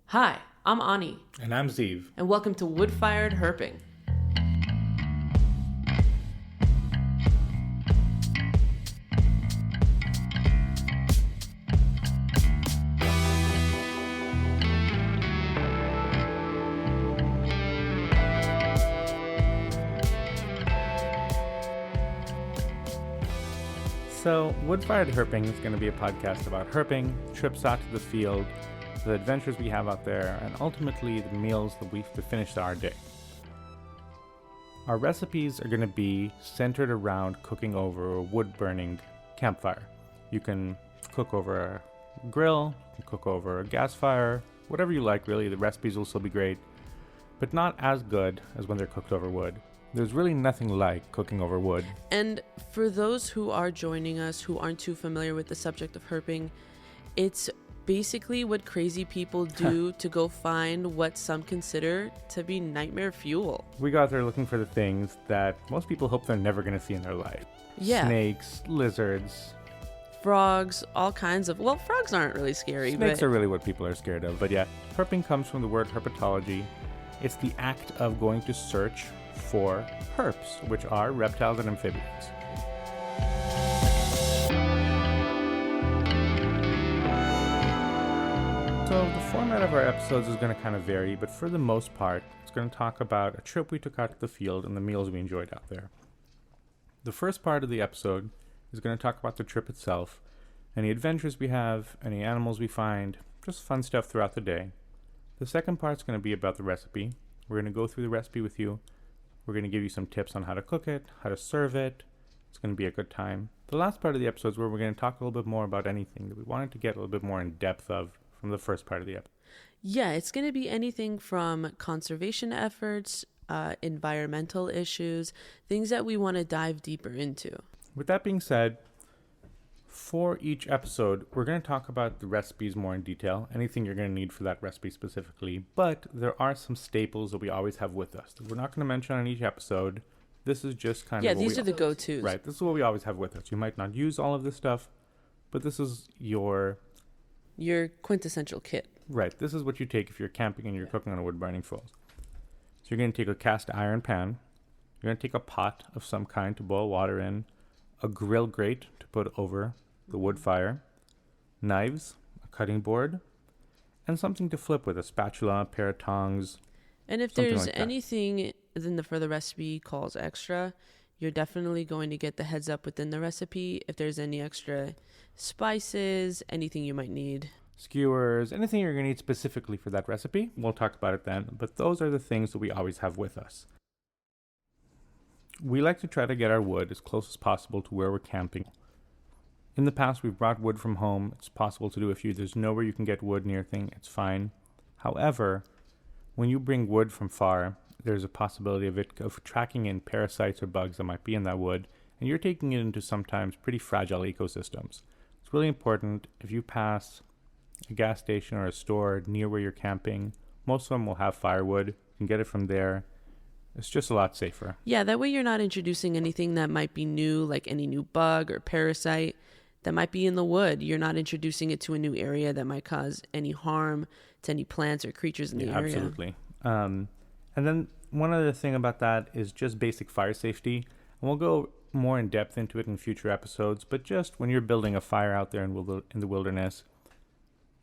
Hi, I'm Ani, And I'm Zeev. and welcome to Wood Fired Herping. So, Wood Fired Herping is going to be a podcast about herping, trips out to the field, the adventures we have out there, and ultimately the meals that we have to finish our day. Our recipes are going to be centered around cooking over a wood-burning campfire. You can cook over a grill, you can cook over a gas fire, whatever you like really. The recipes will still be great, but not as good as when they're cooked over wood. There's really nothing like cooking over wood. And for those who are joining us who aren't too familiar with the subject of herping, it's basically what crazy people do to go find what some consider to be nightmare fuel. We go out there looking for the things that most people hope they're never going to see in their life. Yeah. Snakes, lizards. Frogs, all kinds of... Well, frogs aren't really scary, Snakes but... are really what people are scared of. But yeah, herping comes from the word herpetology. It's the act of going to search for herps, which are reptiles and amphibians. So the format of our episodes is going to kind of vary, but for the most part, it's going to talk about a trip we took out to the field and the meals we enjoyed out there. The first part of the episode is going to talk about the trip itself, any adventures we have, any animals we find, just fun stuff throughout the day. The second part is going to be about the recipe. We're going to go through the recipe with you. We're going to give you some tips on how to cook it, how to serve it. It's going to be a good time. The last part of the episode is where we're going to talk a little bit more about anything that we wanted to get a little bit more in depth of from the first part of the episode. Yeah, it's going to be anything from conservation efforts, environmental issues, things that we want to dive deeper into. With that being said, for each episode, we're going to talk about the recipes more in detail, anything you're going to need for that recipe specifically, but there are some staples that we always have with us that we're not going to mention on each episode. This is just kind of... Yeah, these are the go-tos. Right, this is what we always have with us. You might not use all of this stuff, but this is your quintessential kit. Right, this is what you take if you're camping and you're cooking on a wood-burning fuel. So you're going to take a cast iron pan, you're going to take a pot of some kind to boil water in, a grill grate to put over the wood fire, knives, a cutting board, and something to flip with, a spatula, a pair of tongs. And if there's anything for the recipe calls extra, you're definitely going to get the heads up within the recipe if there's any extra spices, anything you might need. Skewers, anything you're going to need specifically for that recipe. We'll talk about it then, but those are the things that we always have with us. We like to try to get our wood as close as possible to where we're camping. In the past, we've brought wood from home. It's possible to do if there's nowhere you can get wood near thing, it's fine. However, when you bring wood from far, there's a possibility of tracking in parasites or bugs that might be in that wood, and you're taking it into sometimes pretty fragile ecosystems. It's really important if you pass a gas station or a store near where you're camping, most of them will have firewood. You can get it from there. It's just a lot safer. Yeah, that way you're not introducing anything that might be new, like any new bug or parasite that might be in the wood. You're not introducing it to a new area that might cause any harm to any plants or creatures in the area. Absolutely. And then one other thing about that is just basic fire safety. And we'll go more in depth into it in future episodes, but just when you're building a fire out there in the wilderness,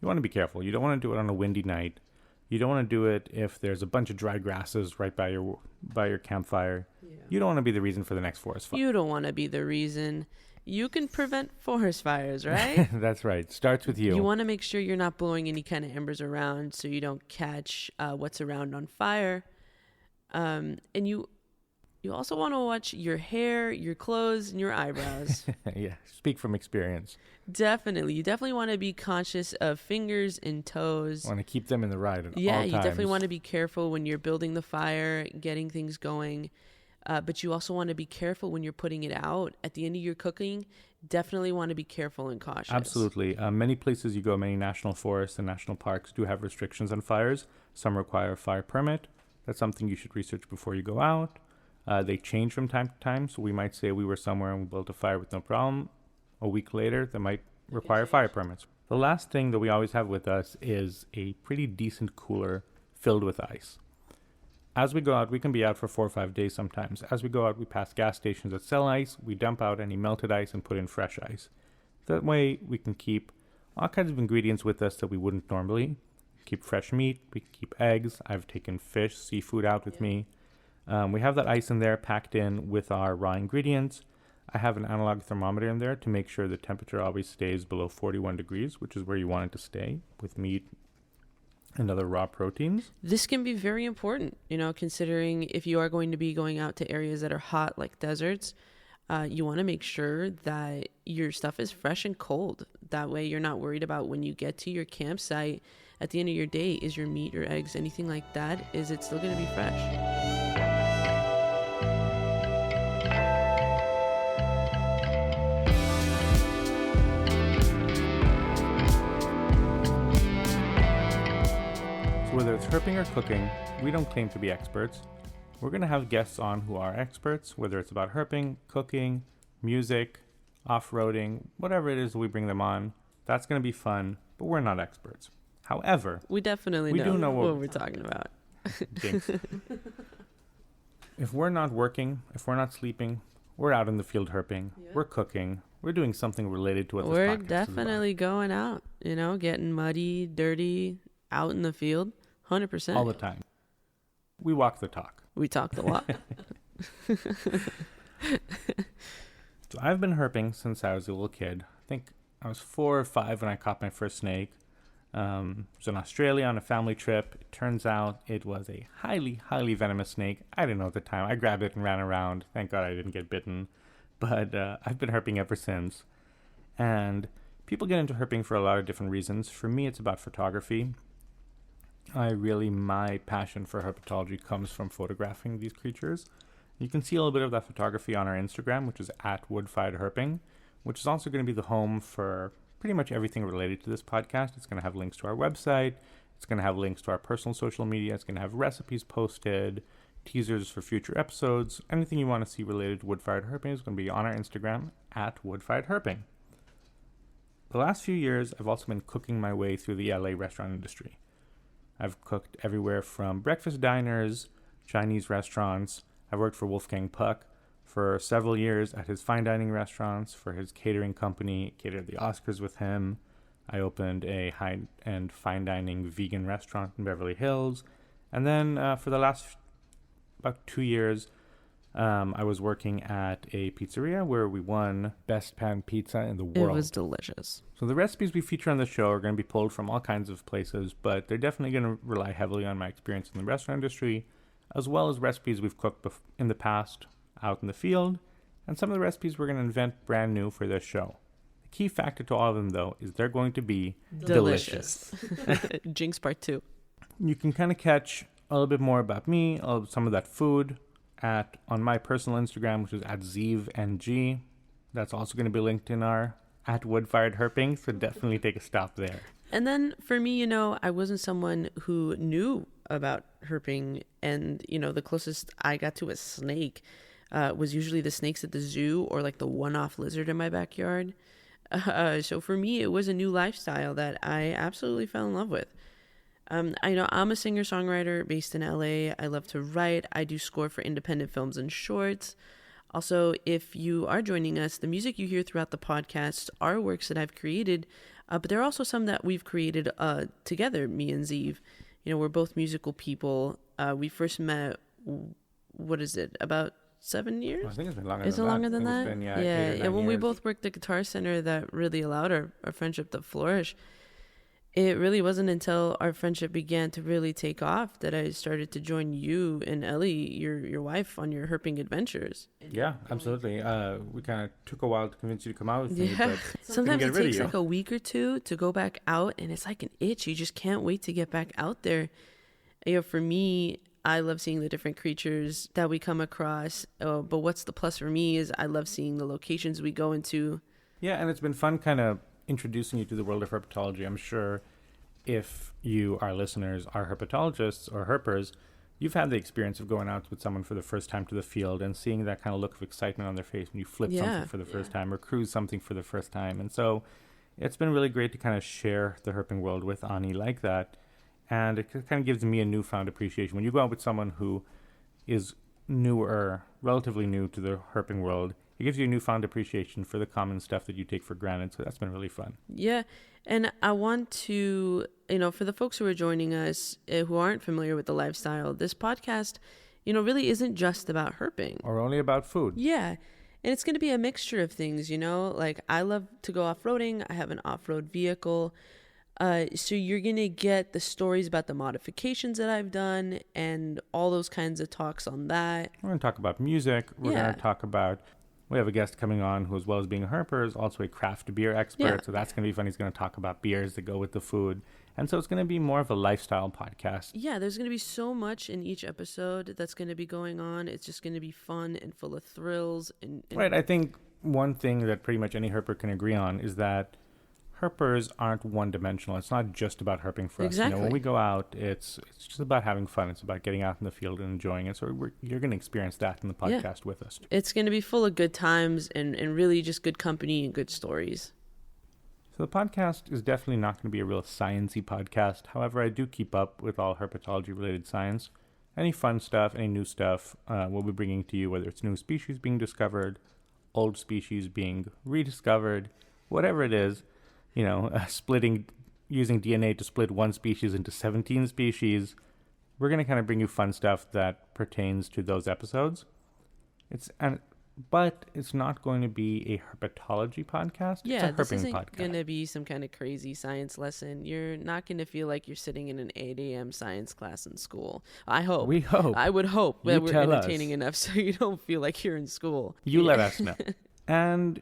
you want to be careful. You don't want to do it on a windy night. You don't want to do it if there's a bunch of dry grasses right by your campfire. Yeah. You don't want to be the reason for the next forest fire. You don't want to be the reason. You can prevent forest fires, right? That's right. Starts with you. You want to make sure you're not blowing any kind of embers around so you don't catch what's around on fire. And you also want to watch your hair, your clothes, and your eyebrows. Yeah, speak from experience. Definitely. You definitely want to be conscious of fingers and toes. Want to keep them in the right at all times. Yeah, you definitely want to be careful when you're building the fire, getting things going. But you also want to be careful when you're putting it out. At the end of your cooking, definitely want to be careful and cautious. Absolutely. Many places you go, many national forests and national parks do have restrictions on fires. Some require a fire permit. That's something you should research before you go out. They change from time to time. So we might say we were somewhere and we built a fire with no problem. A week later, they might require fire permits. The last thing that we always have with us is a pretty decent cooler filled with ice. As we go out, we can be out for 4 or 5 days sometimes. As we go out, we pass gas stations that sell ice. We dump out any melted ice and put in fresh ice. That way, we can keep all kinds of ingredients with us that we wouldn't normally. Keep fresh meat. We can keep eggs. I've taken fish, seafood out with me. We have that ice in there packed in with our raw ingredients. I have an analog thermometer in there to make sure the temperature always stays below 41 degrees, which is where you want it to stay with meat and other raw proteins. This can be very important, considering if you are going to be going out to areas that are hot like deserts, you want to make sure that your stuff is fresh and cold. That way you're not worried about when you get to your campsite at the end of your day, is your meat, your eggs, anything like that, is it still going to be fresh? Whether it's herping or cooking, we don't claim to be experts. We're going to have guests on who are experts, whether it's about herping, cooking, music, off-roading, whatever it is we bring them on. That's going to be fun, but we're not experts. However, we definitely know what we're talking about. If we're not working, if we're not sleeping, we're out in the field herping, we're cooking, we're doing something related to what this podcast is about. We're definitely going out, getting muddy, dirty, out in the field. 100%. All the time. We walk the talk. We talk the walk. So I've been herping since I was a little kid. I think I was 4 or 5 when I caught my first snake. I was in Australia on a family trip. It turns out it was a highly, highly venomous snake. I didn't know at the time. I grabbed it and ran around. Thank God I didn't get bitten. But I've been herping ever since. And people get into herping for a lot of different reasons. For me, it's about photography. My passion for herpetology comes from photographing these creatures. You can see a little bit of that photography on our Instagram, which is at Wood Fired Herping, which is also going to be the home for pretty much everything related to this podcast. It's going to have links to our website. It's going to have links to our personal social media. It's going to have recipes posted, teasers for future episodes. Anything you want to see related to Wood Fired Herping is going to be on our Instagram at Wood Fired Herping. The last few years, I've also been cooking my way through the LA restaurant industry. I've cooked everywhere from breakfast diners, Chinese restaurants. I've worked for Wolfgang Puck for several years at his fine dining restaurants, for his catering company, catered the Oscars with him. I opened a high-end fine dining vegan restaurant in Beverly Hills. And then for the last about 2 years, I was working at a pizzeria where we won Best Pan Pizza in the world. It was delicious. So the recipes we feature on the show are going to be pulled from all kinds of places, but they're definitely going to rely heavily on my experience in the restaurant industry, as well as recipes we've cooked in the past out in the field, and some of the recipes we're going to invent brand new for this show. The key factor to all of them, though, is they're going to be delicious. Jinx Part 2. You can kind of catch a little bit more about me, some of that food, on my personal Instagram, which is at ZeevNG. That's also going to be linked in our at Wood Fired Herping, so definitely take a stop there. And then for me, I wasn't someone who knew about herping, and the closest I got to a snake was usually the snakes at the zoo or like the one-off lizard in my backyard. So for me, it was a new lifestyle that I absolutely fell in love with. I know I'm a singer-songwriter based in LA. I love to write. I do score for independent films and shorts. Also, if you are joining us, the music you hear throughout the podcast are works that I've created, but there are also some that we've created together, me and Zeev. We're both musical people. We first met, about 7 years? I think it's been longer Is than it that. longer than that? Been, yeah. When we both worked at Guitar Center, that really allowed our friendship to flourish. It really wasn't until our friendship began to really take off that I started to join you and Ellie, your wife, on your herping adventures. Yeah, absolutely. We kind of took a while to convince you to come out with me, but sometimes it takes like a week or two to go back out, and it's like an itch. You just can't wait to get back out there. For me, I love seeing the different creatures that we come across, but what's the plus for me is I love seeing the locations we go into. Yeah, and it's been fun kind of introducing you to the world of herpetology. I'm sure if you, our listeners, are herpetologists or herpers, you've had the experience of going out with someone for the first time to the field and seeing that kind of look of excitement on their face when you flip something for the first time or cruise something for the first time. And so it's been really great to kind of share the herping world with Ani like that. And it kind of gives me a newfound appreciation. When you go out with someone who is newer, relatively new to the herping world, it gives you a newfound appreciation for the common stuff that you take for granted. So that's been really fun. Yeah. And I want to, for the folks who are joining us who aren't familiar with the lifestyle, this podcast, really isn't just about herping. Or only about food. Yeah. And it's going to be a mixture of things, like I love to go off-roading. I have an off-road vehicle. So you're going to get the stories about the modifications that I've done and all those kinds of talks on that. We're going to talk about music. We're going to talk about, we have a guest coming on who, as well as being a herper, is also a craft beer expert. Yeah. So that's going to be fun. He's going to talk about beers that go with the food. And so it's going to be more of a lifestyle podcast. Yeah, there's going to be so much in each episode that's going to be going on. It's just going to be fun and full of thrills. Right. I think one thing that pretty much any herper can agree on is that herpers aren't one-dimensional. It's not just about herping for us. Exactly. When we go out, it's just about having fun. It's about getting out in the field and enjoying it. So you're going to experience that in the podcast with us. It's going to be full of good times and really just good company and good stories. So the podcast is definitely not going to be a real science-y podcast. However, I do keep up with all herpetology-related science. Any fun stuff, any new stuff, we'll be bringing to you, whether it's new species being discovered, old species being rediscovered, whatever it is, using DNA to split one species into 17 species. We're going to kind of bring you fun stuff that pertains to those episodes. But it's not going to be a herpetology podcast. Yeah, it's a herping isn't podcast. Going to be some kind of crazy science lesson. You're not going to feel like you're sitting in an 8 a.m. science class in school. I hope. We hope. I would hope that we're entertaining us. enough so you don't feel like you're in school. You let us know. And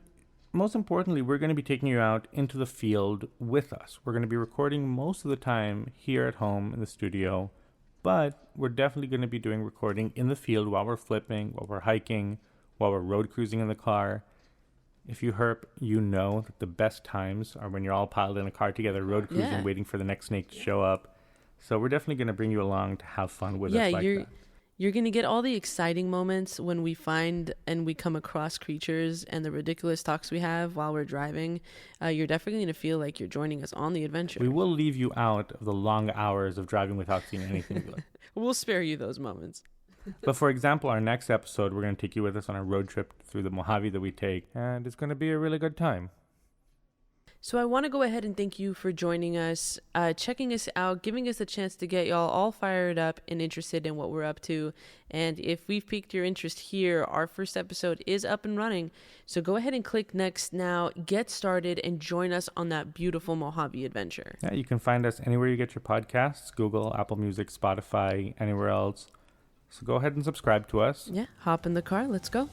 most importantly, we're going to be taking you out into the field with us. We're going to be recording most of the time here at home in the studio, but we're definitely going to be doing recording in the field while we're flipping, while we're hiking, while we're road cruising in the car. If you herp, you know that the best times are when you're all piled in a car together, road cruising, waiting for the next snake to show up. So we're definitely going to bring you along to have fun with us like that. You're going to get all the exciting moments when we find and we come across creatures and the ridiculous talks we have while we're driving. You're definitely going to feel like you're joining us on the adventure. We will leave you out of the long hours of driving without seeing anything. We'll spare you those moments. But for example, our next episode, we're going to take you with us on a road trip through the Mojave that we take, and it's going to be a really good time. So I want to go ahead and thank you for joining us, checking us out, giving us a chance to get y'all all fired up and interested in what we're up to. And if we've piqued your interest here, our first episode is up and running. So go ahead and click next now, get started, and join us on that beautiful Mojave adventure. Yeah, you can find us anywhere you get your podcasts, Google, Apple Music, Spotify, anywhere else. So go ahead and subscribe to us. Yeah, hop in the car. Let's go.